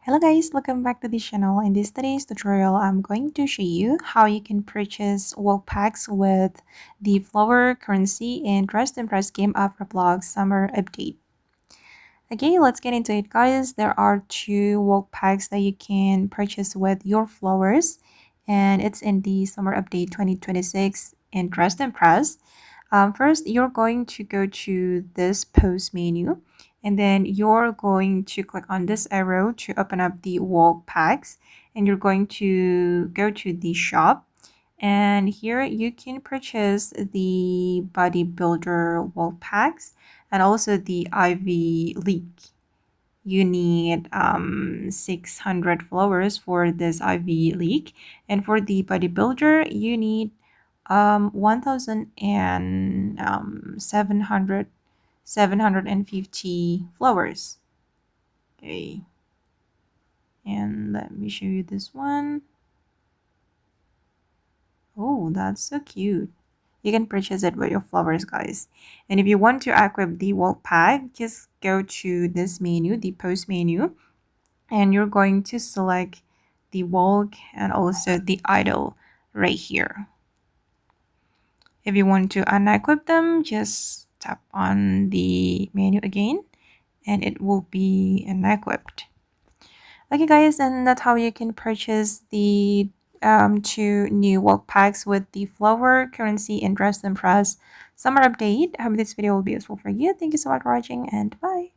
Hello guys, welcome back to the channel. In this today's tutorial, I'm going to show you how you can purchase wall packs with the flower currency and Dress to Impress game of Roblox summer update. Okay, let's get into it guys. There are two wall packs that you can purchase with your flowers, and it's in the summer update 2026 in Dress to Impress. First, you're going to go to this post menu, and then you're going to click on this arrow to open up the wall packs, and you're going to go to the shop. And here you can purchase the bodybuilder wall packs and also the Ivy League. You need 600 flowers for this Ivy League, and for the bodybuilder you need 750 flowers. Okay, and let me show you this one. Oh, that's so cute. You can purchase it with your flowers guys. And if you want to equip the wall pack, just go to this menu, the post menu, and you're going to select the walk and also the idol right here. If you want to unequip them, just tap on the menu again and it will be unequipped. Okay guys, and that's how you can purchase the two new walk packs with the flower currency and Dress to Impress summer update. I hope this video will be useful for you. Thank you so much for watching and bye.